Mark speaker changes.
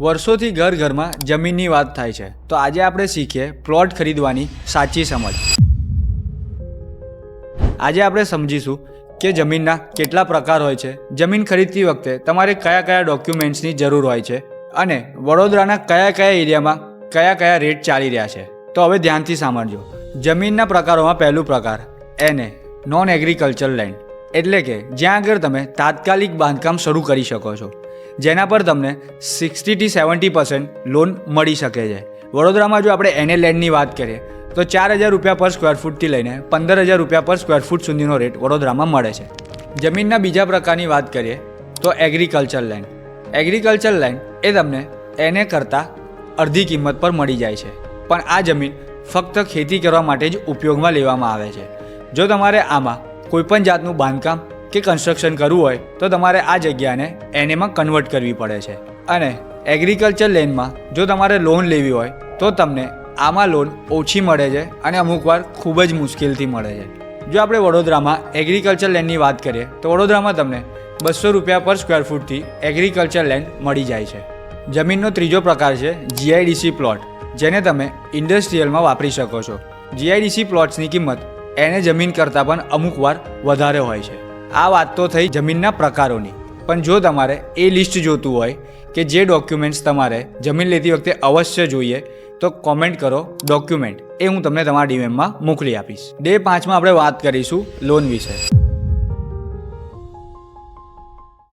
Speaker 1: વર્ષોથી ઘર ઘરમાં જમીનની વાત થાય છે, તો આજે આપણે શીખીએ પ્લોટ ખરીદવાની સાચી સમજ. આજે આપણે સમજીશું કે જમીનના કેટલા પ્રકાર હોય છે, જમીન ખરીદતી વખતે તમારે કયા કયા ડોક્યુમેન્ટ્સની જરૂર હોય છે અને વડોદરાના કયા કયા એરિયામાં કયા કયા રેટ ચાલી રહ્યા છે. તો હવે ધ્યાનથી સાંભળજો. જમીનના પ્રકારોમાં પહેલું પ્રકાર NA નોન એગ્રીકલ્ચર લેન્ડ, એટલે કે જ્યાં આગળ તમે તાત્કાલિક બાંધકામ શરૂ કરી શકો છો, જેના પર તમને 60-70% લોન મળી શકે છે. વડોદરામાં જો આપણે NA લેન્ડની વાત કરીએ તો 4,000 રૂપિયા પર સ્ક્વેર ફૂટથી લઈને 15,000 રૂપિયા પર સ્ક્વેર ફૂટ સુધીનો રેટ વડોદરામાં મળે છે. જમીનના બીજા પ્રકારની વાત કરીએ તો એગ્રીકલ્ચર લેન્ડ. એગ્રીકલ્ચર લેન્ડ એ તમને NA કરતાં અડધી કિંમત પર મળી જાય છે, પણ આ જમીન ફક્ત ખેતી કરવા માટે જ ઉપયોગમાં લેવામાં આવે છે. જો તમારે આમાં કોઈપણ જાતનું બાંધકામ કે કન્સ્ટ્રક્શન કરવું હોય તો તમારે આ જગ્યાને NAમાં કન્વર્ટ કરવી પડે છે. અને એગ્રીકલ્ચર લેન્ડમાં જો તમારે લોન લેવી હોય તો તમને આમાં લોન ઓછી મળે છે અને અમુકવાર ખૂબ જ મુશ્કેલથી મળે છે. જો આપણે વડોદરામાં એગ્રીકલ્ચર લેન્ડની વાત કરીએ તો વડોદરામાં તમને 200 રૂપિયા પર સ્ક્વેર ફૂટથી એગ્રીકલ્ચર લેન્ડ મળી જાય છે. જમીનનો ત્રીજો પ્રકાર છે GIDC પ્લોટ, જેને તમે ઇન્ડસ્ટ્રીયલમાં વાપરી શકો છો. GIDC પ્લોટ્સની કિંમત NA જમીન કરતાં પણ અમુકવાર વધારે હોય છે. આ વાત તો થઈ જમીનના પ્રકારોની, પણ જો તમારે એ લિસ્ટ જોતું હોય કે જે ડોક્યુમેન્ટ્સ તમારે જમીન લેતી વખતે અવશ્ય જોઈએ તો કોમેન્ટ કરો ડોક્યુમેન્ટ, એ હું તમને તમારા DMમાં મોકલી આપીશ. ડે 5માં આપણે વાત કરીશું લોન વિશે.